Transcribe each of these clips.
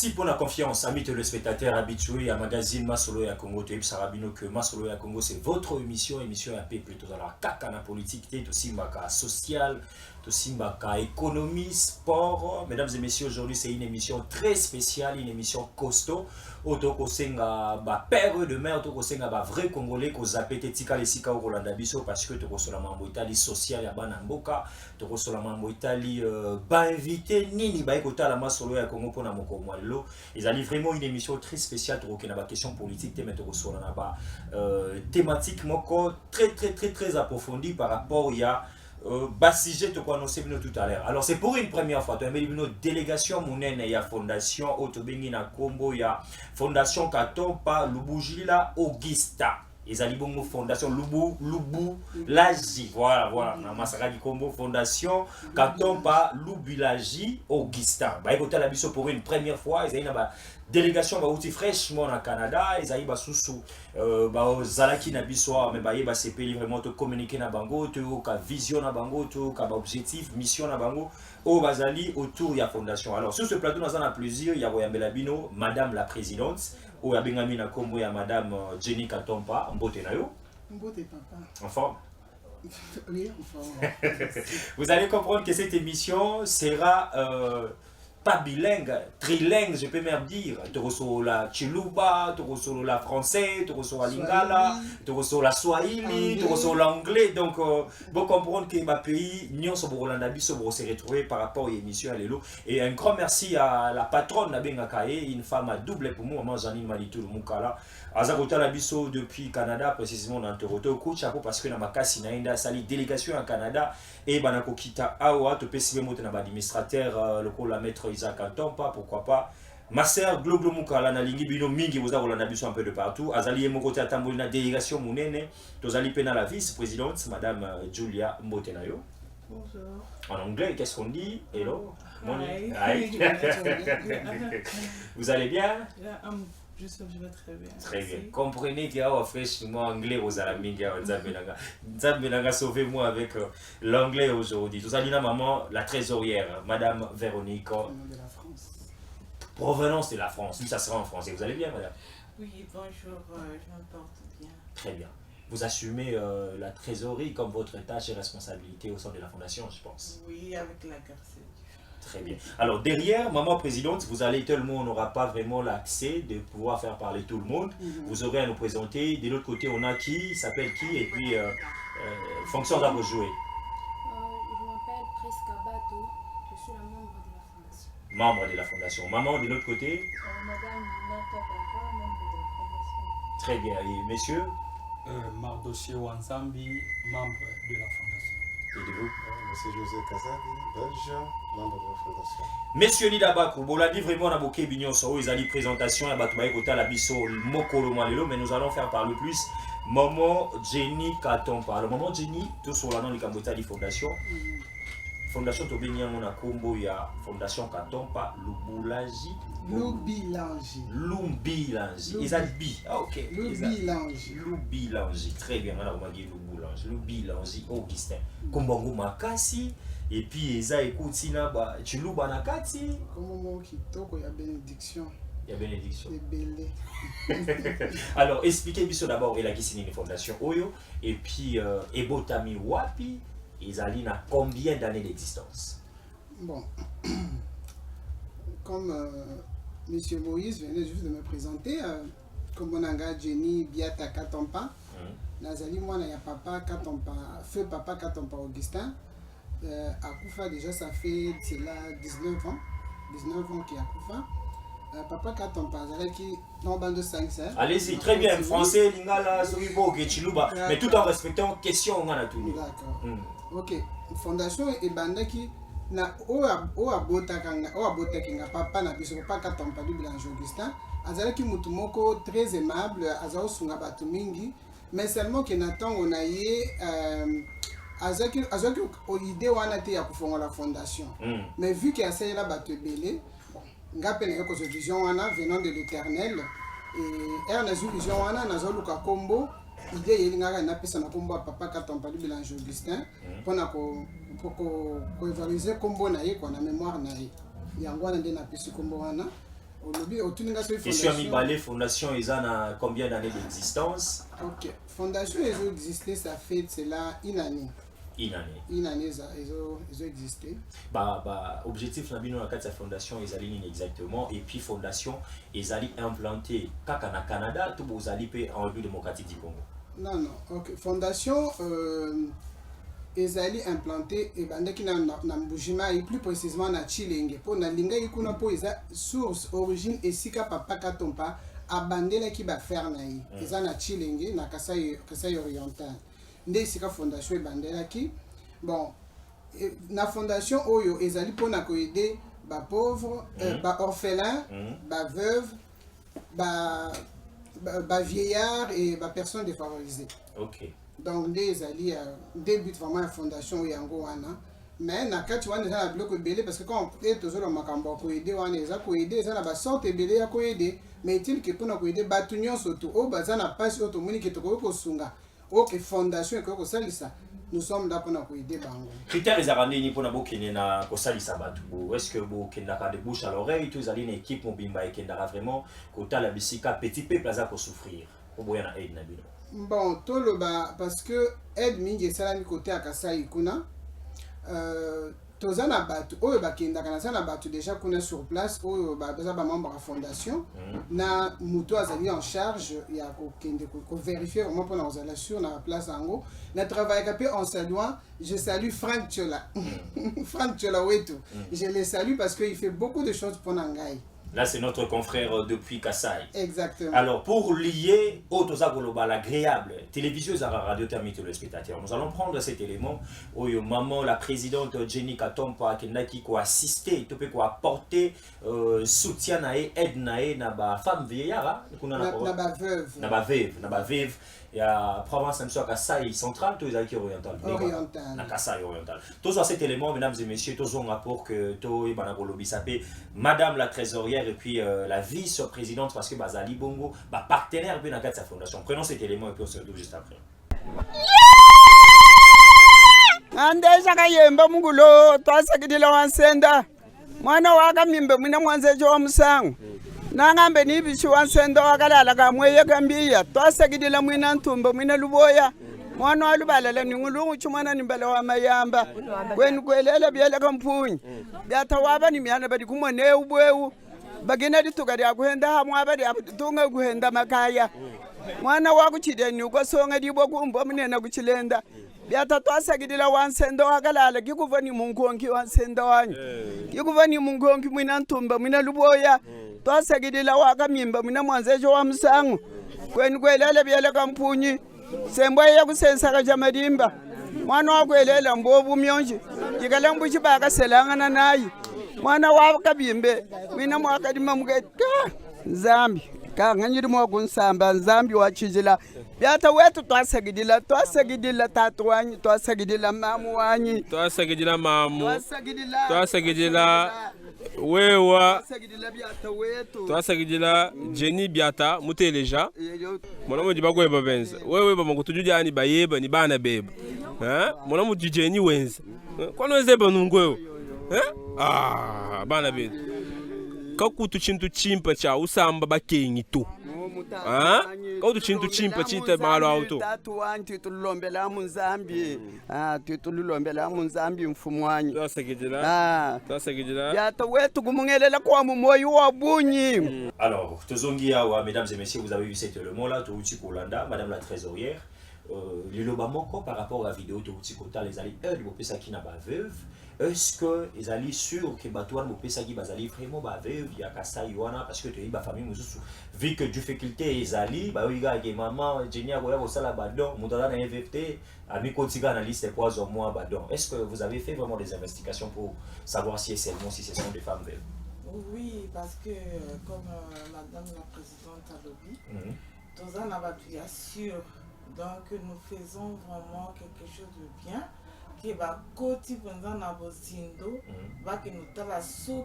Merci pour la confiance, amis téléspectateurs habitués à magazine Masolo ya Congo. Tu Sarabino que Masolo ya Congo c'est votre émission à paix plutôt dans la caca na politique, tout simbaka social, tout simbaka économie, sport. Mesdames et messieurs, aujourd'hui c'est une émission très spéciale, une émission costaud. Auto senga ba père de mère, auto senga ba vrai congolais ko zapete tika lesika au Rolanda biso parce que to kosola mambo Italie social ya bana mboka, to kosola mambo Italie ba invité nini ba ekota la Masolo ya Congo pona moko mwalo. Ils ont vraiment une émission très spéciale to na ba question politique te mais to kosola na ba thématique moko très approfondie par rapport ya sujet to annoncé tout à l'heure. Alors c'est pour une première fois tu as mis une délégation monene ya fondation Otobengi na Kombo ya fondation Katompa Lubujila Augusta. Ils ont une fondation Lubu Laji. Voilà na masaka di Kombo fondation Katompa Lubilaji Augusta. Ba écoutez la biso pour une première fois, ils ont une délégation ba outi fraîchement au Canada, ils ont ba susu ba zalaki na biso mais ba yeba sepeli vraiment te communiquer na bango, te ka vision na bango, te ka ba objectif, mission na bango au bazali autour ya fondation. Alors sur ce plateau nous avons plaisir ya Boyambela Bino, madame la présidente, ou ya bengami na kombo ya madame Jenny Katompa, mbote na yo. Mbote papa. En forme. Oui, en forme. Vous allez comprendre que cette émission sera pas bilingue, trilingue, je peux même dire. Tu reçois la Chiluba, tu reçois la français, tu reçois la lingala, tu reçois la swahili, tu reçois l'anglais. Donc, vous comprenez que ma pays, nous sommes au Rolanda Biso pour se retrouver par rapport à l'émission à l'élo. Et un grand merci à la patronne Nabenga Kaye, une femme à double pour moi, maman Janine Manitou Moukala. Azakota la Biso depuis Canada, précisément dans Toronto, chapeau parce que dans ma casse, il y a une délégation en Canada et banako kita awa to pesi moto na administrateur le ko la maître Isaac Katompa, pourquoi pas ma sœur Gloglo Mukala na lingi bino mingi vous avez la biso un peu de partout azali mon côté atamboli na délégation munene tozali pena la vice-présidente madame Julia Mbotenayo. Bonjour. En anglais, qu'est-ce qu'on dit? Hello. Hi. Hi. Vous allez bien? Yeah, je vais très bien. Très bien. Comprenez qu'il y a fraîchement anglais aux Alaminga, Nzambelanga, sauvez-moi avec l'anglais aujourd'hui. Tout ça, dit la maman, la trésorière, madame Véronique. De la France. Provenance de la France. Oui, ça sera en français. Vous allez bien, madame? Oui, bonjour, je me porte bien. Très bien. Vous assumez la trésorerie comme votre tâche et responsabilité au sein de la fondation, je pense. Oui, avec la grâce. Très bien. Alors derrière, maman présidente, vous allez tellement, on n'aura pas vraiment l'accès de pouvoir faire parler tout le monde. Vous aurez à nous présenter. De l'autre côté, on a qui, s'appelle qui, et puis fonction à vous jouer. Je m'appelle Priska Bato, je suis la membre de la fondation. Membre de la fondation. Maman, de l'autre côté. Madame Nata Baba, membre de la fondation. Très bien. Et messieurs? Mardossier Wanzambi, membre de la fondation. Et de vous? Monsieur José Kazadi, belge, membre de la fondation. Messieurs Nidabakou, Boladi vraiment na boké bignon so ils allaient présentation à Batoubaï Kota la biso Mokolo Malelo, mais nous allons faire parler plus. Maman Jenny Katompa. Alors maman Jenny, tout sur la nom de Kambota di fondation. Fondation Tobenia Mona Kombo ya Fondation Katompa Lubulaji. Lubilangi. Lumbilangi. Ils ont bi. Ah ok. Lubilangi. Lubilangi. Très bien. On a dit Lubulangi. Lubilangi Augustin. Kombongo Makasi. Et puis Eza écoute sina ba Chiluba Nakati. Comme mot kitoko ya bénédiction. Il y a bénédiction. C'est belé. Alors expliquez-moi d'abord il a qui une fondation Oyo et puis Ebotami Wapi. Ils allaient à combien d'années d'existence? Bon, comme M. Moïse venait juste de me présenter, comme mon anga Jenny Biata Katompa, Nazali moi na ya papa Katompa, feu papa Katompa Augustin, à Koufa déjà ça fait 19 ans qu'il y a Koufa. Papa Katompa, qui non bande de 5 sœurs. Allez-y, très bien, français, lingala, soribo, Chiluba, mais tout en respectant question on a tout. D'accord. Ok, fondation et bandaki na oa bota kinga papa na biso papa Katompa Lubilangi Augustin, azalaki mutu moko très aimable, azao sunga batu mingi, mais seulement que Nathan on a yé azaki idée wana te ya kufongola fondation. Mais vu qu'il y a ça batu belé ngape na yoko vision wana venant de l'Éternel et er na vision wana nazo luka kombo idée yelingaka na pesa na kombo papa Katompa Lubilangi Augustin pona ko évaluer kombo na ye ko na mémoire na ye yango wana nde na pesi kombo wana au lobby au tuninga sur question Mibale fondation ils ont combien d'années d'existence? OK, fondation ils ont existé, ça fait cela une année ils ont existé. Objectif nabino na kati ya fondation ezali nini exactement, et puis fondation ezali implanté kaka na Canada to bozali pe en République démocratique du Congo? Non, OK, fondation ezali implanté et bandaki na Mbujima et plus précisément na Chilenge pour na linga ikuna po eza source origine esika papa katompa abandela ki ba faire na yi eza na Chilenge na Kasai oriental nde esika fondation ebandela ki bon na fondation oyo ezali pona ko aider ba pauvre ba orphelin ba veuve ba vieillard et ba personnes défavorisées. OK. Donc les alliés débutent vraiment la fondation yango wana mais na kati wana za bloc belé parce que quand on est toujours makambo ko aider wana eza ko aider za na ba sorte belé ya ko aider mais il que pour na ko aider batunyo surtout o baza na passe auto moni ke to ko sunga OK fondation ko salisa nous sommes là pour na ko aider bango critères ezarandi ni pona bokene na ko salisa batu est-ce que bokenda ka de bouche à l'oreille tous ali une équipe mobimba ekenda vraiment ko tala bisika petit peuple za ko souffrir ko boya na aide na bino? Bon, tout le bas parce que aide mingi salami côté à Kasai kuna tozana batu oyo bakenda kana sana batu déjà kuna sur place oyo ba membre de fondation na muto azali en charge ya ko kende ko vérifier vraiment pour nous aller sur na place ango na travail capé en saluant je salue Frank Chola Frank Chola wetu je le salue parce que il fait beaucoup de choses pour Nangai. Là, c'est notre confrère depuis Kasai. Exactement. Alors, pour lier Otoza Global agréable, télévision à radio thermique le spectateur, nous allons prendre cet élément où maman, la présidente Jenny Katompa, qui a assisté, qui a apporté soutien, aide na ba femme vieillard, na ba veuve. Il y a province même sur Kasai central, tous les acquis oriental. Na Kasai oriental. Tous cet élément, mesdames et messieurs, tous ont rapport que to Banagolobi sapé, madame la trésorière et puis la vice-présidente parce que Bazali Bongo, partenaire de la fondation. Prenons cet élément et puis on se retrouve juste après. Andesha kayemba mungulo twasakidila wansenda mwana waka mimbe mwina mwanzejo wa musangu nangambe nibishi wansenda wakalala kamweye kambiya twasakidila mwina ntumba mwina luboya mwana walubalala ningulungu chumwana nimbala wa mayamba kwenu kwelela byela kampunyi byata waba ni myana badi kumone ubwewu bagena dituka ya kuhenda hamwe abadi tunga kuhenda makaya mwana wakuchideni ukosonga dibo kumbo mnena kuchilenda byata twasakidila wansenda wakalala kikuvani munkonki wansenda wanyu kikuvani munkonki mwina ntumba mwina luboya twasakidila wakamimba mwina mwanzejo wa musangu kwenu kwelela byela kampunyi sembo ya kusensaka jamadimba mwana wakwelela mbovu myonji jikalambu chibaka selangana nayi mwana wakabimbe wina mwakadima mugeka nzambi kanganyiri mwakunsamba nzambi wachijila byata wetu twasagidila tatu wanyi twasagidila mamu wanyi twasagidila mamu twasagidila wewa twasagidila Jenny Biata muteleja mwana mu dibagwe babenza wewe bamakutujya ni bayeba ni bana beba mwana mu Jenny wenza kwano zeba nungweo bana beba kakutu chintu chimpa cha usamba bakengi tu kautu chintu chimpa chita malo auto tatu wanti tulombela munzambi mfumu wanyu twasagidila byata wetu kumungelela kwa mumoyi wa bunyi. Alors, tozongia wa mesdames et messieurs, vous avez vu cet élément là, Touti Kolanda, madame la trésorière, le lobamoko par rapport à la vidéo Touti Kota les ali de bopesa qui na ba veuve. Est-ce que les alliés sûrs que Batouane bopesa qui bazali vraiment ba veuve ya Kasai wana parce que tu ba famille mususu vu que difficulté les alliés ba wiga ke maman Jenny akoya ko sala badon mutala na FFT ami kotiga na liste quoi au mois badon. Est-ce que vous avez fait vraiment des investigations pour savoir si ce sont des femmes veuves? Oui, parce que comme madame la présidente a lobby, dans un abattoir sûr, donc nous faisons vraiment quelque chose de bien. Qui va côté pendant la bosindo, va que nous t'as la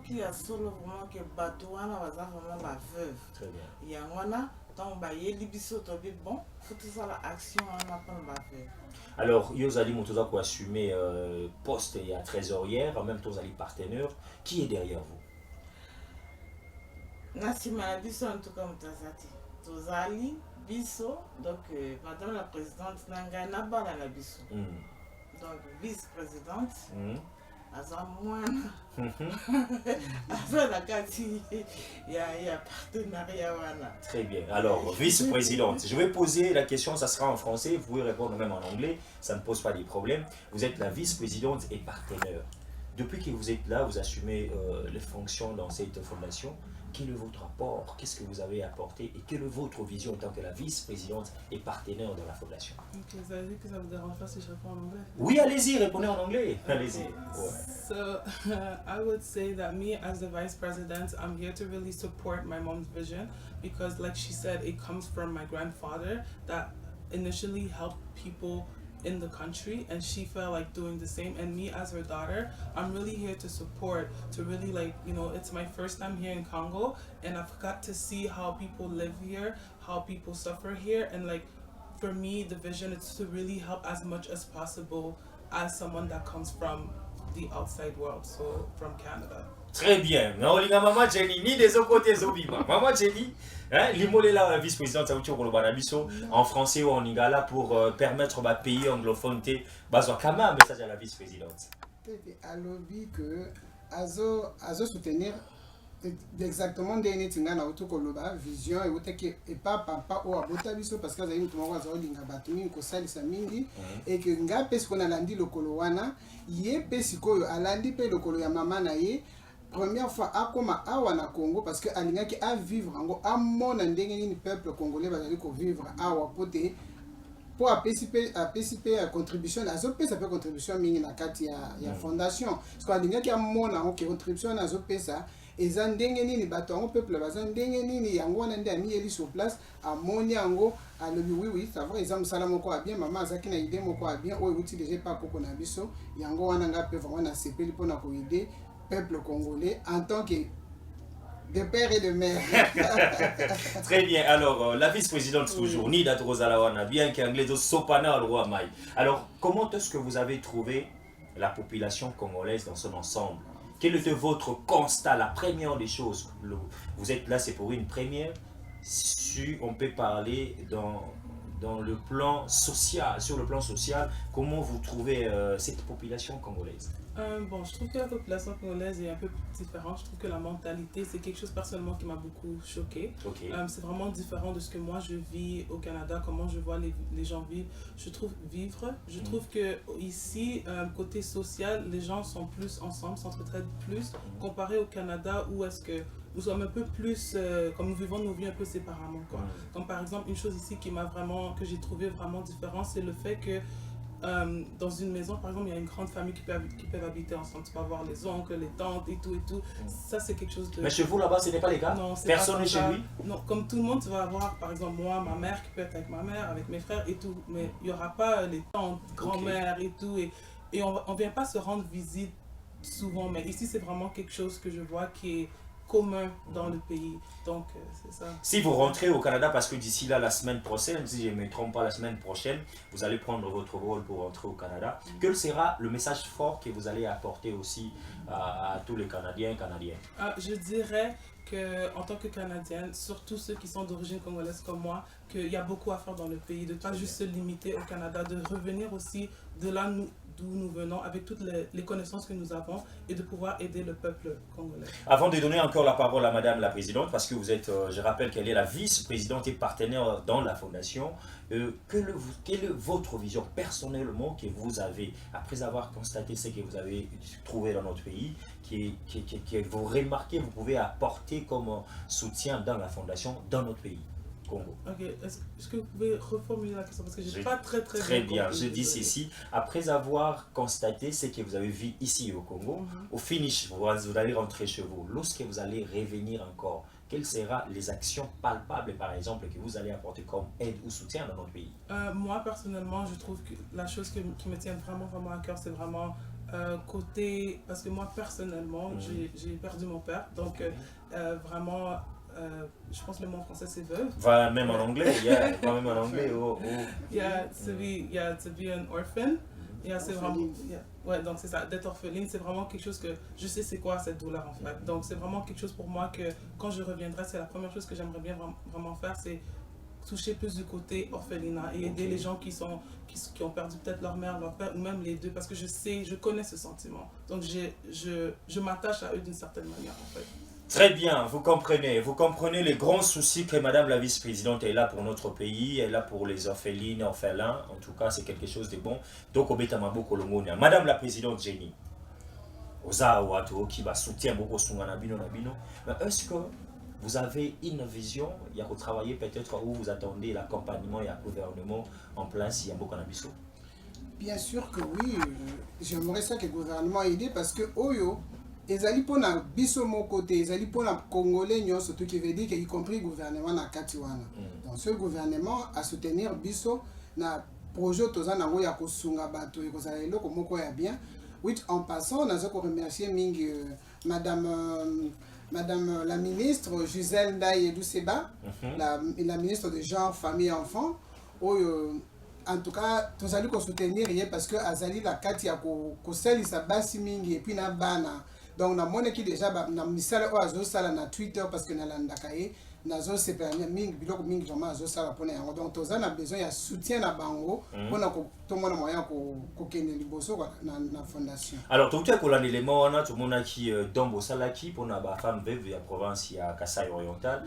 qui a solo vraiment que batouana va vraiment la veuve. Très bien. Il y a un donc bah il libiso to bi bon, faut tout ça l'action on a pas la veuve. Alors, Yosali Motoza pour assumer poste et trésorière, en même temps, Yosali partenaire. Qui est derrière vous? Nasima biso en tout cas mutazati. Tozali biso donc madame la présidente nanga na bana na biso. Donc vice-présidente. Aza mwana. Aza la kati ya partenariat wana. Très bien. Alors, vice-présidente, je vais poser la question, ça sera en français, vous pouvez répondre même en anglais, ça ne pose pas de problème. Vous êtes la vice-présidente et partenaire. Depuis que vous êtes là, vous assumez les fonctions dans cette fondation. Quel est votre apport? Qu'est-ce que vous avez apporté? Et quelle est votre vision en tant que la vice-présidente et partenaire de la fondation? Ok, vous avez dit que ça vous dérange pas si je réponds en anglais? Oui, allez-y, répondez en anglais. Okay. Allez-y. Ouais. So, I would say that me as the vice president, I'm here to really support my mom's vision because, like she said, it comes from my grandfather that initially helped people in the country, and she felt like doing the same. And me as her daughter, I'm really here to support, to really, like, you know, it's my first time here in Congo, and I've got to see how people live here, how people suffer here, and like for me the vision is to really help as much as possible as someone that comes from the outside world, so from Canada. Très bien. Naolinga Mama Jenny, ni des autres côtés Zobima. Mama Jenny, hein, l'imolela vice-présidente Saoucho Kolobanabiso, en français ou en lingala pour permettre au pays anglophone de bazoa kama un message à la vice-présidente. Alobi que azo soutenir exactement des tinga na auto koloba vision et oteke et pas papa ou abota biso parce que zayi mutuma wazo linga batumi ko salisa mingi et que nga pesi ko na landi lokolo wana ye pesi koyo alandi pe lokolo ya mama na ye première fois akoma awa na Congo parce que alingaki a vivre ngo amona ndenge nini peuple congolais bazali ko vivre awa pote pour participer à contribution azopesa pe contribution mingi na kati ya fondation parce que alingaki amona ngo contribution azopesa eza ndenge nini bato yango peuple baza ndenge nini yango wana nde amiyeli sur place amoni yango alobi oui ça va eza mosala moko ya bien mama azaki na idée moko ya bien oyo euti déjà pas koko na biso yango wana nga pe vraiment na sepeli mpona koide peuple congolais en tant que de père et de mère. Très bien. Alors, la vice-présidente toujours, Nida Trozalawana, bien qu'anglais de Sopana au roi Maï. Alors, comment est-ce que vous avez trouvé la population congolaise dans son ensemble? Quel était votre constat, la première des choses? Vous êtes là, c'est pour une première. Si on peut parler dans le plan social, sur le plan social, comment vous trouvez cette population congolaise? Bon, je trouve que la population congolaise est un peu différente. Je trouve que la mentalité, c'est quelque chose personnellement qui m'a beaucoup choquée. Okay. C'est vraiment différent de ce que moi je vis au Canada, comment je vois les gens vivre. Je trouve que ici, côté social, les gens sont plus ensemble, s'entraident plus, comparé au Canada où est-ce que nous sommes un peu plus, comme nous vivons nos vies un peu séparément, quoi. Comme par exemple, une chose ici que j'ai trouvé vraiment différente, c'est le fait que dans une maison, par exemple, il y a une grande famille qui peuvent habiter ensemble. Tu peux avoir les oncles, les tantes et tout. Ça, c'est quelque chose de... Mais chez vous, là-bas, ce n'est pas les cas? Non, personne n'est chez lui? Non, comme tout le monde, tu vas avoir, par exemple, moi, ma mère qui peut être avec ma mère, avec mes frères et tout. Mais il n'y aura pas les tantes, grand-mères et tout. Et on ne vient pas se rendre visite souvent. Mais ici, c'est vraiment quelque chose que je vois qui est commun dans le pays, donc c'est ça. Si vous rentrez au Canada, parce que d'ici là, la semaine prochaine, si je ne me trompe pas, la semaine prochaine, vous allez prendre votre vol pour rentrer au Canada, quel sera le message fort que vous allez apporter aussi à tous les Canadiens et Canadiennes? Je dirais qu'en tant que Canadienne, surtout ceux qui sont d'origine congolaise comme moi, qu'il y a beaucoup à faire dans le pays, de ne pas juste se limiter au Canada, de revenir aussi de là d'où nous venons, avec toutes les connaissances que nous avons, et de pouvoir aider le peuple congolais. Avant de donner encore la parole à Madame la Présidente, parce que vous êtes, je rappelle qu'elle est la vice-présidente et partenaire dans la Fondation, quelle est votre vision personnellement que vous avez, après avoir constaté ce que vous avez trouvé dans notre pays, que vous remarquez, vous pouvez apporter comme soutien dans la Fondation, dans notre pays? Congo. Ok, est-ce que vous pouvez reformuler la question parce que je n'ai pas très bien. Je dis ceci, après avoir constaté ce que vous avez vu ici au Congo, au finish, vous allez rentrer chez vous. Lorsque vous allez revenir encore, quelles seront les actions palpables, par exemple, que vous allez apporter comme aide ou soutien dans notre pays? Moi, personnellement, je trouve que la chose qui me tient vraiment à cœur, c'est vraiment côté... Parce que moi, personnellement, j'ai perdu mon père, donc vraiment... je pense que le mot en français c'est veuve. Va même en anglais, va même en anglais. Yeah, to be an orphan. Yeah, c'est vraiment. Ouais, donc c'est ça, d'être orpheline, c'est vraiment quelque chose que je sais c'est quoi cette douleur en fait. Donc c'est vraiment quelque chose pour moi que quand je reviendrai, c'est la première chose que j'aimerais bien vraiment faire, c'est toucher plus du côté orphelinat et aider les gens qui ont perdu peut-être leur mère, leur père ou même les deux parce que je connais ce sentiment. Donc je m'attache à eux d'une certaine manière en fait. Très bien, vous comprenez les grands soucis que Madame la vice-présidente est là pour notre pays, elle est là pour les orphelines, orphelins, en tout cas c'est quelque chose de bon. Donc Obetamabo Kolongonia. Madame la présidente Jenny, Oza Wato qui va soutenir beaucoup Nabino, est-ce que vous avez une vision, il y a travailler peut-être où vous attendez l'accompagnement et le gouvernement en place, il y a beaucoup d'ambition? Bien sûr que oui, j'aimerais ça que le gouvernement aide parce que Oyo, ezali pona biso mon côté, ezali pona congolais nyon surtout qui veut dire y compris gouvernement na katiwana. Donc ce gouvernement a soutenir biso na projet toza nango ya kosunga bato et kozala eloko moko ya bien. Oui, en passant, on a remercier mingi Madame la ministre Gisèle Ndaye Douceba, la ministre de genre, famille et enfants. En tout cas, tous allons soutenir parce que Azali la kati ya ko sali sa basi mingi et puis na bana. Donc na mone qui déjà na misala o azo sala na Twitter parce que na landakaye nazo se permet mingi biloko mingi vraiment azo sala pona yango. Donc tous a besoin ya soutien na bango pona ko to mona moyen ko kende liboso na fondation. Alors tout à coup l'élément on a tout monde qui dombo salaki pour na ba femme veuve ya province ya Kasai oriental.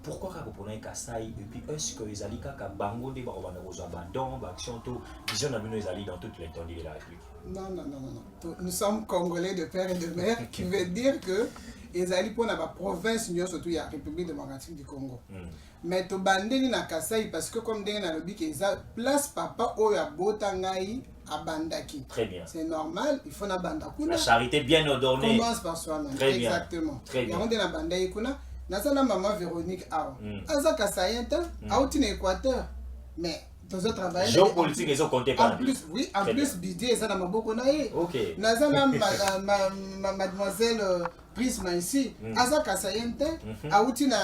Pourquoi ka ko pona Kasai et puis est-ce que les alika ka bango de ba ko bana ko ba don ba action to vision na bino les ali dans toute l'étendue de la République. Non. Nous sommes Congolais de père et de mère, qui veut dire que les alliés pour la province, surtout la République démocratique du Congo. Mais tu bandé na Kasai parce que comme dans le bic, ils place papa ou ya botangai à bandaki. Très bien. C'est normal, il faut na bandaku. La charité bien ordonnée. Commence par soi-même. Très bien. Exactement. Très bien. Et on dit na bandai kuna, na sana maman Véronique Awa. Aza Kasayenta, outi na Équateur. Mais géopolitique, ils ont compté par plus. Oui, en plus, Bidé, ça n'a pas beaucoup naïe. Ok. Nazana, mademoiselle Prisma ici, Aza Kasayente, Aoutina,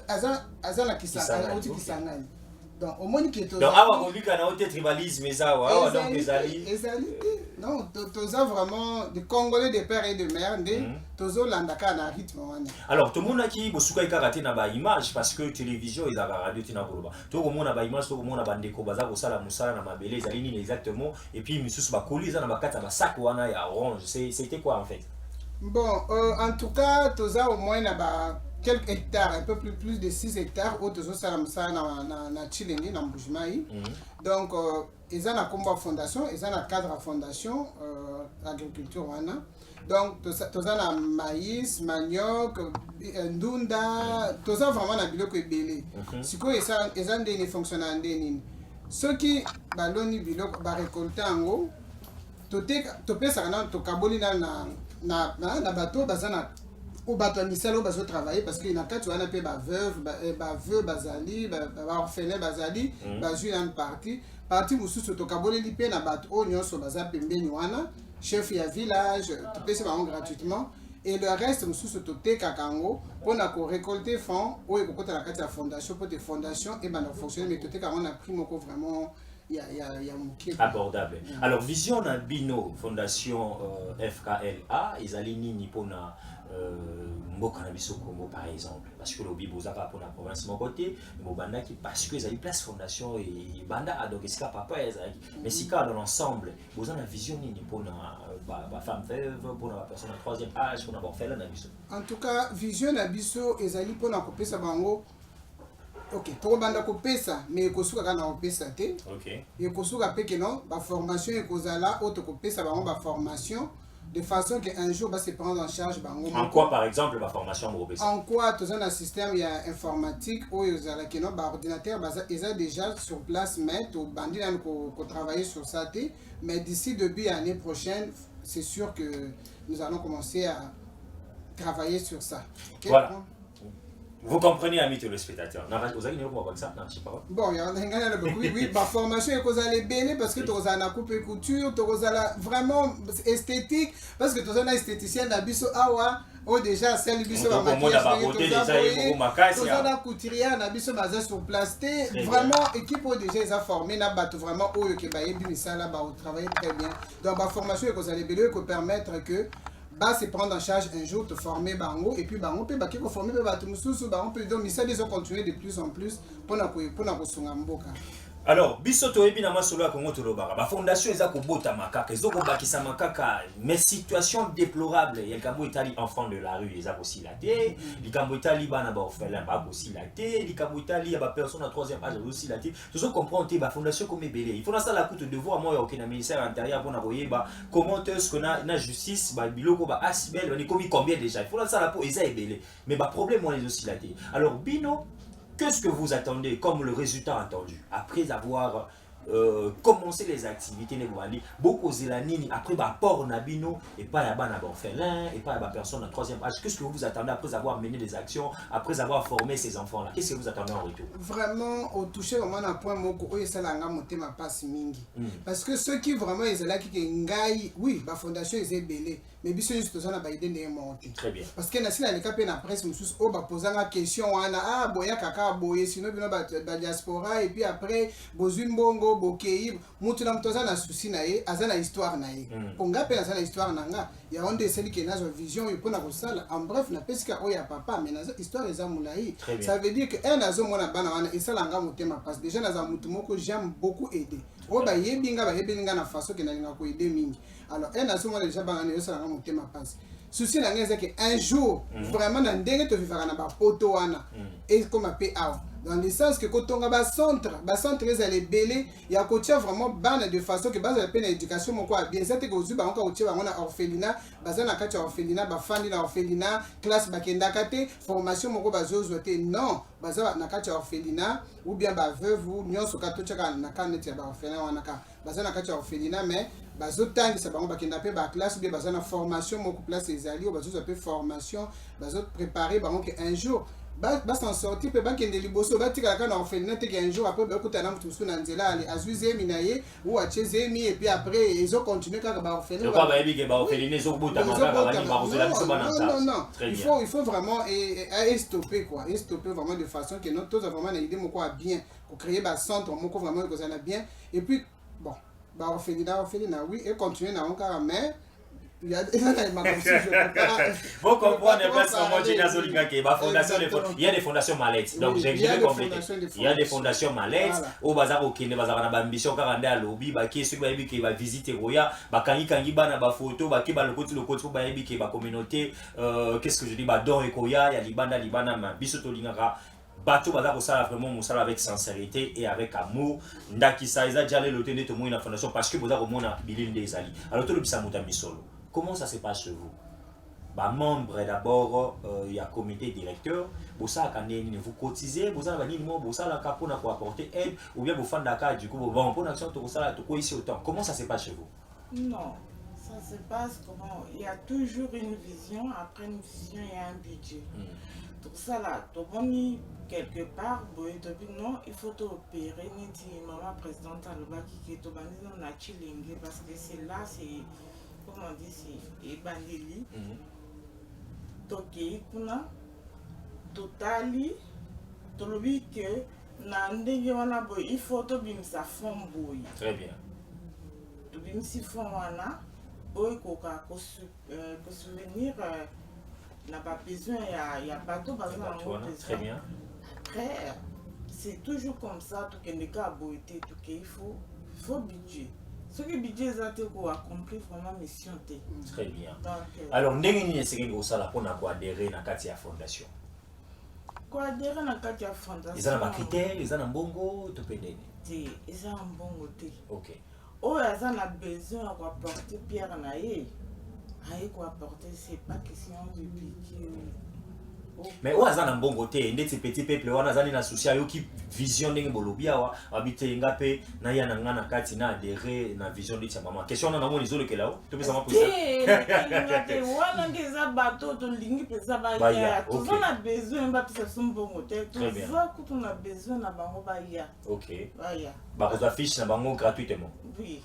Aza Kisangani. Donc, au moins, qui est donc, avant qu'on a un tribalisme, ça, donc les alliés. Non, tu as vraiment des Congolais de père et de mère, tu as l'andaka na rythme. Alors, tout le monde qui a karaté na ba image parce que télévision et la radio tina boloba. Tout le monde a ba image, tout le monde a ba ndeko baza ko sala musala na mabele, les alliés exactement et puis misusu ba colis na ba kata ba sac wana ya orange. C'était quoi en fait? Bon, en tout cas, tu as au moins na ba quelques hectares, un peu plus de 6 hectares, où tous ça na Chilengi, na Mbujimai. Donc, ils ont une fondation, ils ont un cadre à fondation, l'agriculture. Donc, tous ça maïs, manioc, ndunda, tout ça vraiment na biloko ebele. Si quoi ils ont des fonctionnants des ceux qui baloni biloko ba récolter en haut, to pesa kana to kaboli na bateau bazana ou bateau misalo bazo travailler parce que na kati wana pe ba veuve bazali ba orphelin bazali ba jouer une partie mususu to kaboli li pe na bateau o nyonso baza pembeni wana chef ya village to pesa ba gratuitement et le reste mususu to teka kango pona ko récolter fonds o e kokota na kati ya fondation pour des fondations et ba fonctionner mais to teka on a pris moko vraiment il y a abordable. Alors vision na bino fondation FKLA ils nini pona mboka na biso Congo par exemple parce que le bibozaka pour la province mon côté mobanda qui parce que ils ont place fondation et banda donc esika papa mais si dans l'ensemble vous avez une vision nini pona ba femme veuve pour la personne de troisième âge pour avoir fait là na biso. En tout cas vision na biso ezali pona kopesa bango. Ok, to banda kopesa mais kosuka kana kopesa te. Ok. Et kosuka peke non, ba formation et kozala auto kopesa bango ba formation de façon qu'un jour va se prendre en charge bango. En quoi par exemple la formation kopesa? En quoi tout un système il y a informatique ou yozala que non ba ordinateur ils ont déjà sur place mais to bandi nan ko travailler sur ça té mais d'ici début année prochaine, c'est sûr que nous allons commencer à travailler sur ça. Okay? Voilà. Vous comprenez, amis téléspectateurs. Vous avez ça? Non, je sais pas. Bon, il y a oui, ma formation est que vous allez bénir parce que vous avez une coupe couture, vous avez vraiment esthétique parce que vous avez un esthéticien d'Abisso Awa, Oh déjà celle biso ba na couturier na biso baza sur place vraiment équipe déjà ils a formé na bato vraiment oyo ke ba yebi misala ba travailler très bien donc ba formation que vous allez permettre que bah se prendre en charge un jour te former bango et puis bango pe ba ki ko former pe bato mususu bango pe donc misala ils ont continué de plus en plus pour na ko sunga mboka. Alors, biso toyebi na masolo ya Congo tolobaka ba fondation eza ko bota makaka ezoko bakisa makaka mais situation déplorable ya kambo etali enfant de la rue eza aussi la té likambo etali bana ba orphelin ba aussi la té likambo etali ya ba personne à troisième âge aussi la té toujours comprendre ba fondation comme belé il faut na ça la coûte de voir moi au ministère intérieur pour na boyeba comment est-ce que na justice ba biloko ba asibel on est comme combien déjà il faut na ça la pour eza ebelé mais ba problème on est aussi la té alors bino qu'est-ce que vous attendez comme le résultat attendu après avoir commencé les activités beaucoup zelanini après port nabino et pas ya bana orphelin et pas ya personne en troisième âge qu'est-ce que vous attendez après avoir mené des actions après avoir formé ces enfants là qu'est-ce que vous attendez en retour vraiment au toucher vraiment un point moko oyo salanga motema passe mingi parce que ceux qui vraiment ils là qui ngai oui ba fondation ils belé mais biso juste ça na ba idée de monter très bien parce que na sila le cap na presse mususu o ba posanga question wana ah boya kaka boye sinon bino ba diaspora et puis après bozun bongo bokei mutu na mtoza na souci na ye azana histoire na ye ponga pe azana histoire nanga ya onde celle qui na vision yo pona ko sala en bref na pesika o ya papa mais na histoire eza mulai ça veut dire que un azo mona bana wana esalanga motema passe déjà na za mutu moko j'aime beaucoup aider o ba yebinga na façon que na linga ko aider mingi alors un azo mona déjà bana yo salanga motema passe souci na ngeza que un jour vraiment na ndenge to vivaka na ba poto wana et comme appé out dans le sens que quand on a un centre les allez belé il y a coaché vraiment ban de façon que base la peine éducation mon quoi bien c'était que vous ba encore coaché on a orphelinat base na kati orphelinat ba fandi na orphelinat classe bakenda kate formation mon quoi bazo zoté non base na kati orphelinat ou bien ba veuve ou nyonso ka tochaka na kanete ba orphelinat wana ka base na kati orphelinat mais bazo tangi sa bango bakenda pe ba classe ou bien base na formation mon place les alliés bazo zo pe formation bazo préparer bango que un jour ba s'en sortir pe ba kende liboso ba tika kana orphelinat te un jour après ba kutana mutu suna nzela ali azuzemi na ye ou achezemi et puis après ils ont continué ka ba orphelinat quoi ba yebi ke ba orphelinat zo bota makaka bani ba kozela biso bana ça non il faut vraiment stopper quoi et stopper vraiment de façon que notre tous vraiment na idée moko bien pour créer ba centre moko vraiment que ça na bien et puis bon ba orphelinat oui et continuer na encore mais il y a des bon comprendre parce que moi j'ai dans Zolinga qui ba fondation il y a des fondations malaises donc j'ai complété il y a des fondations malaises au bazar au kende bazar na ba ambition ka randa lobby ba ki ceux ba yebi ki ba visiter roya ba kangi bana ba photo ba ki ba le côté ba yebi ki ba communauté qu'est-ce que je dis ba don et koya ya libana ma biso to lingaka bateau baza kosala vraiment mosala avec sincérité et avec amour ndakisa eza déjà le tenir tout une fondation parce que boza komona bilinde ezali alors to le bisa muta misolo comment ça se passe chez vous bah membre d'abord il y a comité directeur bosa kaneni vous cotisez bosa ba nini mo bosa la kapona pour apporter aide ou bien vous fanda ka du coup bon pour action to kosala to ko ici autant comment ça se passe chez vous non ça se passe comment il y a toujours une vision après une vision il y a un budget tout ça là to boni quelque part non il faut opérer ni dit maman présidente alobaki ki to bandizo na chilenge parce que c'est là c'est comment on dit c'est ebandeli toki kuna totali tolobi que na ndenge wana boy il faut to bimisa fond boy très bien to bimisi fond wana boy koka ko souvenir n'a pas besoin il y a bateau par exemple très bien après c'est toujours comme ça tout que les cas boité tout qu'il faut budget ce que budget est pour accomplir vraiment mission té très bien donc, alors ndenge ni esengeli osala pona ko adhérer na kati ya fondation ko adhérer na kati ya fondation ils ont ba critères ils ont mbongo to pendeni té ils ont mbongo té OK oh ils ont besoin de apporter pierre na ye aïe quoi apporter c'est pas question de budget mais au azana mbongo te ndeti petit peuple wana zani na social yo ki vision ndenge bolobia wa abite ngape na ya na ngana kati na adhérer na vision de mama question na moni zolo ke lao to pesa ma posa te wana ngeza bato to lingi pesa ba ya to on a besoin ba pesa mbongo te to va que on a besoin na bango ba ya OK ba ya ba ko affiche na bango gratuitement oui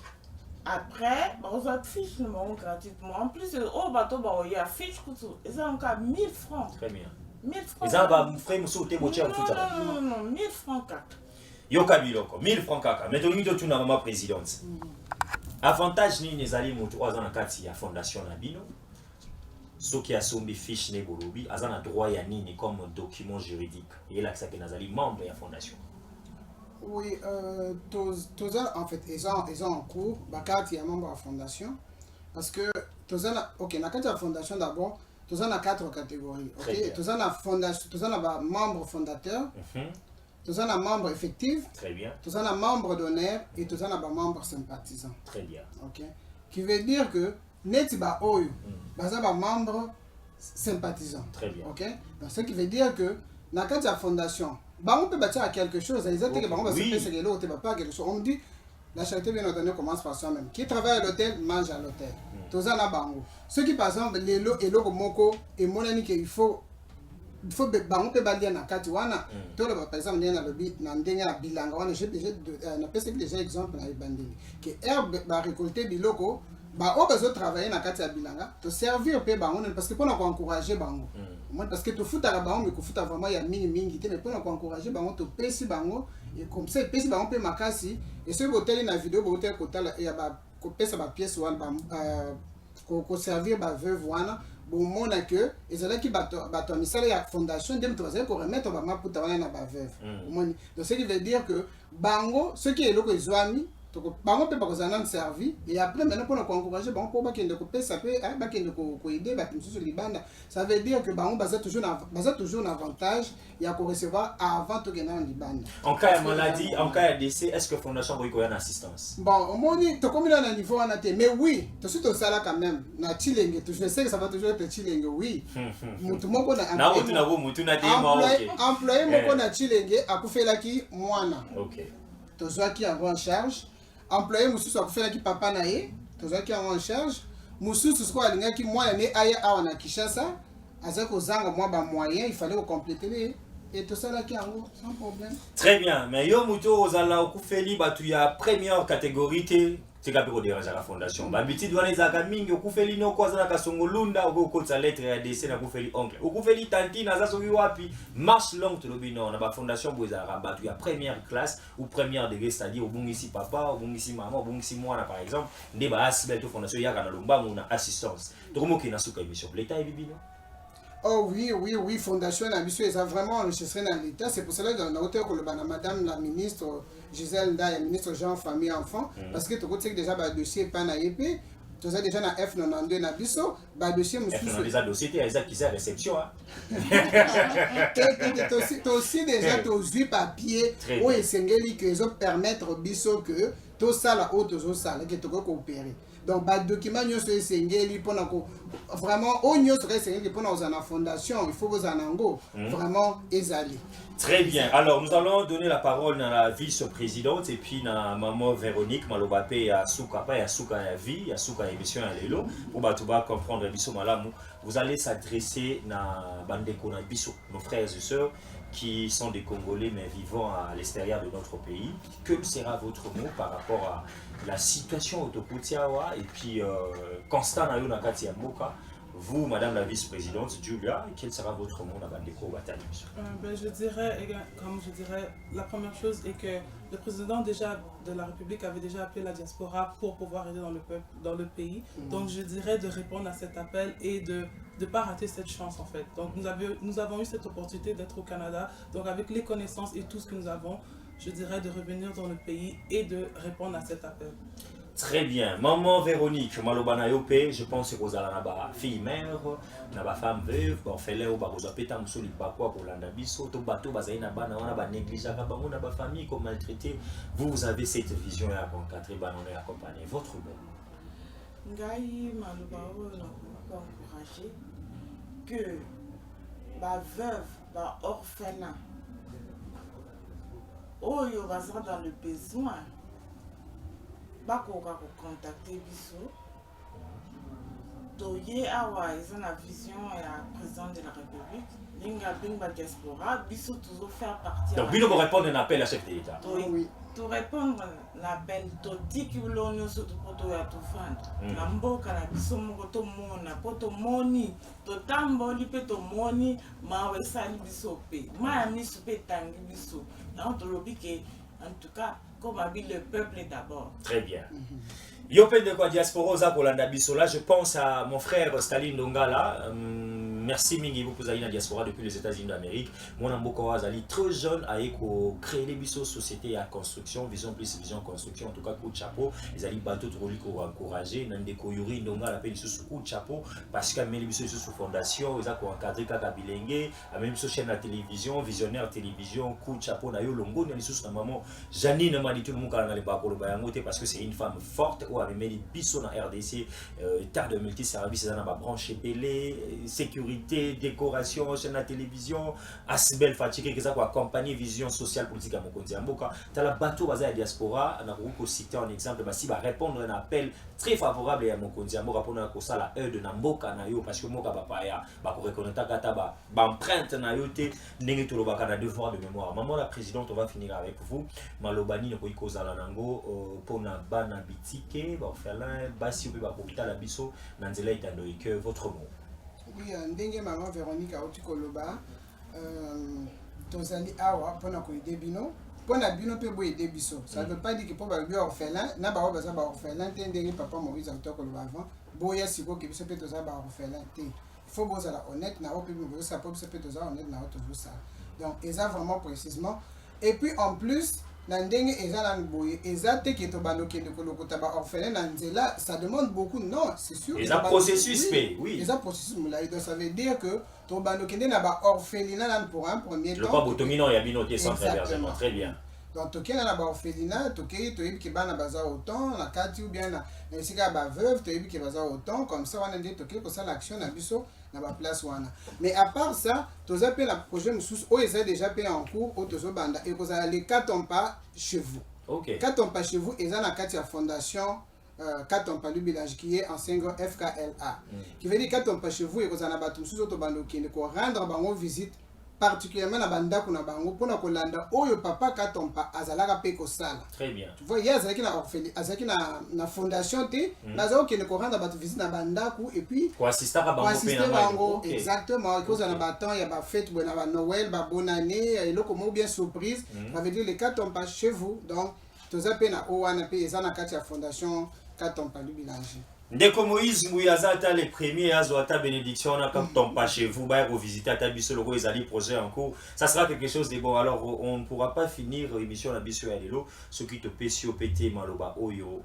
Après, on a fiche gratuitement. En plus, au bateau, il y a fiche. Et ça, encore 1000 francs. Très bien. 1000 francs. Et ça, bah, frère, monsieur, t'es beau, non, 1000 francs. Yo kabiloko 1000 francs kaka mais to mito tuna mama présidente avantage ni nezali moto azana kati ya fondation na bino soki asombi fiche ne bolobi azana droit ya nini comme document juridique et là que ça que nazali membre ya fondation. Oui, en fait ils ont en cours bakati ya membre ya fondation parce que tozana OK na kati ya fondation d'abord tozana 4 catégories. OK tozana fondation tozana ba membre fondateur. Tous en membre effectif. Très bien. Tous en membre d'honneur et tous en membre sympathisant. Très bien. Ok. Qui veut dire que net ba oyo, baza ba membre sympathisant. Très bien. Ok. Donc ce qui veut dire que dans la fondation, on peut bâtir à quelque chose. Ils ont dit que on va se passer quelque chose, pas quelque chose. On me dit la charité bien entendu commence par soi-même. Qui travaille à l'hôtel mange à l'hôtel. Tous en bango. Ceux qui par exemple les lots et lots moko et monani qu'il faut bango pe balia na kati wana to le par exemple ndena lobi na ndenge ya bilanga wana j'ai na pese déjà exemple na bandeli que herbe ba récolter biloko ba o bezo travailler na kati ya bilanga to servir pe bango parce que pour encourager bango moi parce que to futa ka bango mais ko futa vraiment ya mingi te mais pour encourager bango to pesi bango et comme ça pesi bango pe makasi et ce hôtel na vidéo ba hôtel kotala ya ba ko pesa ba pièce wana ba ko servir ba veuve wana bon mon que ils allaient qui bateau misala ya fondation dem to ko remettre ba maputa wana na ba veuve donc ce qui veut dire que bango ce qui est loko ezwami to bango pe ba ko zana servi et après maintenant pour encourager bango pour ba kende ko pesa pe ba kende ko aider ba pinso libanda ça veut dire que bango baza toujours un avantage ya ko recevoir avant to kena en libanda en cas de maladie en cas de décès est-ce que fondation boy ko une assistance bon au moins to comme là na niveau wana te mais oui to suite ça là quand même na chilenge je sais que ça va toujours être chilenge oui mutu moko na mutu na demo employé moko na chilenge akufelaki mwana OK to zwaki en charge employé mususu akufelaki papa na ye to zwaki en charge mususu siko alingaki mwana ne aya awa na Kinshasa azako zanga mwa ba moyen il fallait compléter et tout ça là qui en sans problème. Très bien, mais yo muto ozala okufeli batu ya première catégorie te ka peko déranger la fondation. Ba biti douane zaka mingi okufeli no kwa zana kasongolunda okokotsa lettre ya DC na okufeli oncle. Okufeli tanti na zaso wapi marche longue to lobino na ba fondation bozara batu ya première classe ou première degré c'est-à-dire obungisi papa, obungisi maman, obungisi mwana par exemple, nde ba asibel to fondation ya kana lomba na assistance. To moki na suka émission l'état et bibino. Oh oui, fondation na biso eza vraiment enregistré dans l'État. C'est pour cela que dans hauteur que le madame la ministre Gisèle Ndaye, ministre Jean Famille Enfant, parce que tu sais déjà le dossier pas na EP, tu as déjà na F92 na biso, le dossier monsieur. Déjà dossier t'es qui c'est réception tu aussi déjà tous 8 papiers où esengeli que ils permettre biso que tout ça là auto ça que tu peux coopérer. Donc, les documents vraiment, pour la fondation, il faut que vous en vraiment exaler. Très bien. Alors, nous allons donner la parole à la vice-présidente et puis à maman Véronique Malobape et à Souka, pas à Souka à la vie, à Souka à l'émission à l'élo, pour comprendre l'émission Malamu. Vous allez s'adresser à Bandeko na Bisso, nos frères et sœurs qui sont des Congolais mais vivant à l'extérieur de notre pays. Que sera votre mot par rapport à la situation autopotiawa et puis Constant Nayo Nakati Moka? Vous, Madame la vice-présidente Julia, quel sera votre mot à Bandeko Batali? Je dirais, la première chose est que le président déjà de la République avait déjà appelé la diaspora pour pouvoir aider dans le pays. Donc je dirais de répondre à cet appel et de ne pas rater cette chance en fait. Donc nous avons eu cette opportunité d'être au Canada. Donc avec les connaissances et tout ce que nous avons, je dirais de revenir dans le pays et de répondre à cet appel. Très bien. Maman Véronique, Malobana Yope, je pense que vous avez une fille mère, une femme veuve, bon, fait-le, vous avez pété un solide bakwa pour l'andabiso, tout bateau, vous avez une négligence, une famille comme maltraité. Vous avez cette vision à rencontrer, à accompagner votre mot. Ngai Malobao n'a pas encouragé que ma veuve, ma orphelin, oh, il va dans le besoin. Bakoka ko contacter biso toye awa eza na vision ya président de la République linga bingba diaspora biso toujours faire partie. Donc bino pour répondre à un appel à chef de l'État. Oui. To répondre l'appel to tiki bulonyo surtout pour to ya to fund. Na mboka na biso moko to mona po to moni to tamboli pe to moni ma we sali biso pe. Ma mi soupe tangi biso. Na to lobi ke en tout cas comme habite le peuple d'abord. Très bien. Yopen de quoi diaspora za kolanda biso là, je pense à mon frère Staline Dongala. Merci mingi beaucoup pour la diaspora depuis les États-Unis d'Amérique. Mon amboko azali très jeune à créer les biso société à construction, vision plus vision construction en tout cas coup de chapeau. Les ali bateau trop pour encourager nande ko yuri Dongala appelle sous coup de chapeau parce que les biso sous fondation, ils a ko encadrer kaka bilenge, a même sur chaîne de télévision, visionnaire télévision, coup de chapeau na yo longo na sous na maman Janine m'a dit tout le monde na le bakolo bayangote parce que c'est une femme forte ou avec mes biso na RDC état de multiservice dans la branche télé, sécurité, décoration, chaîne de télévision, Asbel Fatigué qui ça quoi accompagner vision sociale politique à Mokonzi Mboka. T'as la bateau basé à diaspora, on a beaucoup cité un exemple mais si va répondre à un appel très favorable à Mokonzi Mboka pour nous ça la heure de Namboka na yo parce que Moka papa ya ba ko reconnaître kata ba empreinte na yo te ndenge to lobaka na devoir de mémoire. Maman la présidente on va finir avec vous. Malobani ne ko ikoza la nango pour na bana bitike ba orphelin basi ou ba kopita la biso na nzela itando que votre mot. Oui, ndenge maman Véronique Aouti Koloba, tozali awa pona ko aider bino, pona bino pe bo aider biso. Ça veut pas dire que pour ba orphelin, na ba baza ba orphelin te ndenge papa Maurice Aouti Koloba avant, boya siko ke biso pe toza ba orphelin te. Il faut boza la honnête na o pe bo ça pour biso pe toza honnête na o toujours ça. Donc eza vraiment précisément et puis en plus Nandenge eza boye eza te ke to banoke de kolokota ba orphelin na nzela ça demande beaucoup non c'est sûr et ça processus oui et ça processus mulai donc ça veut dire que to banoke na ba orphelinat là pour un premier temps le pas botomino ya binoté sans hébergement très bien donc to kena na ba orphelinat to ke to yebi ke bana baza autant na kati ou bien na sika ba veuve to yebi ke baza autant comme ça on a dit to ke ko ça l'action na biso na ba place wana mais à part ça tous appels la projet sous o eza déjà payé en cours au tozo banda et vous allez katompa chez vous. OK. Katompa chez vous eza na kati ya fondation Katompa Lubilage qui est en single FKLA. Qui veut dire Katompa chez vous et vous allez battre sous auto bando qui ne ko rendre bango visite particulièrement na banda kuna bango pona kolanda oyo papa Katompa azalaka pe ko sala. Très bien. Tu vois hier azalaki na orphelinat azalaki na fondation te bazao qui ne ko rendre battre visite na banda ku et puis ko assister à bango pe exactement cause na batant ya ba fête bona ba Noël ba bonne année et loko mo bien surprise ça veut dire les Katompa chez vous donc toza pe na owana pe eza na kati ya fondation Katompa Lubilage. Ndeko Moïse Mouyazata les premiers Azoata bénédiction on a Katompa chez vous ba revisiter ta biso loko ezali projet en cours ça sera quelque chose de bon alors on ne pourra pas finir émission la biso ya lelo ce qui te pesio pété maloba oyo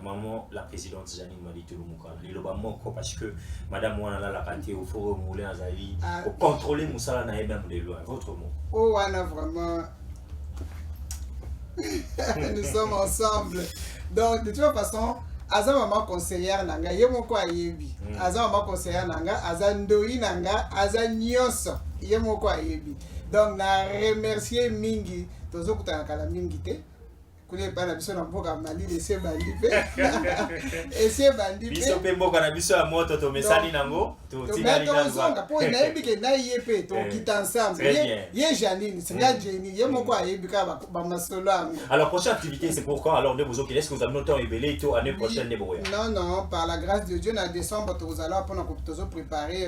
maman la présidente Janine Malitulu Mukala liloba moko parce que madame wana la kanté au forum moulin azali pour contrôler musala na même de loin votre mot oh wana vraiment nous sommes ensemble donc de toute façon aza maman conseillère nanga ye moko ayebi aza maman conseillère nanga aza ndoi nanga aza nyonso ye moko ayebi donc na remercier mingi tozo kutana kala mingi te kule bana biso na mboka Mali laisser bandi pe essayer bandi pe biso pe mboka na biso ya moto to mesani nango to tinali nango po na yebi ke na yepe to kita ensemble ye Janine c'est la Jenny ye moko ayebi ka ba masolo ango. Alors prochaine activité c'est pour quand alors de vous est-ce que vous avez noté ébélé to année prochaine de boya non par la grâce de Dieu en décembre tous allons pour nous préparer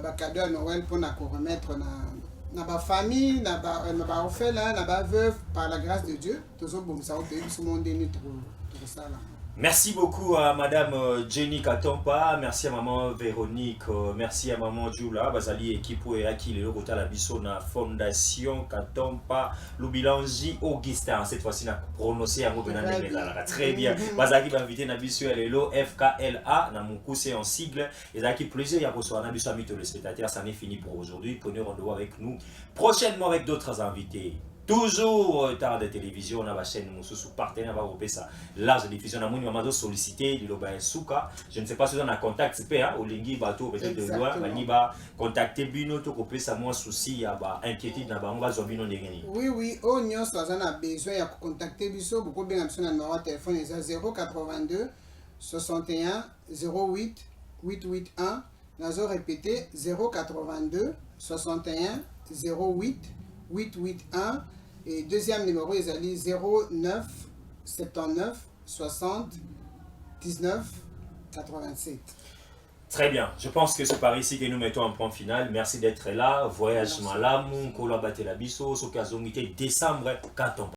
ba cadeau à Noël pour nous remettre na ba famille na ba orphelin na ba veuve par la grâce de Dieu tous bon ça on peut tout le monde tout ça là. Merci beaucoup à madame Jenny Katompa, merci à maman Véronique, merci à maman Djoula, Bazali équipe et Aki le Rota la biso na fondation Katompa Lubilanji Augustin cette fois-ci na prononcé à Mobenane Bezala très bien. Bazali va inviter na biso lelo FKLA na Mukuse en sigle et Zaki plaisir ya recevoir na biso amis téléspectateurs, ça n'est fini pour aujourd'hui. Prenez rendez-vous avec nous prochainement avec d'autres invités. Toujours tard de télévision, on a la chaîne sous partenaire va regrouper ça. Large diffusion, on a maman sollicité de l'Oba Souka. Je ne sais pas si on a contact, c'est au Lingi bateau peut-être de loin, on va contacter Bino to couper ça moins souci, ya ba inquiétude na ba on va zombie non dégagner. Oui, on y a besoin de contacter Biso, beaucoup bien sur le numéro de téléphone 082 61 08 881. Nazo répété 082 61 08 881. Et deuxième numéro, ils allaient 09 79 60 19 87. Très bien, je pense que c'est par ici que nous mettons un point final. Merci d'être là. Voyage Malamu, Kola Batelabiso, Sokazongite, décembre 14.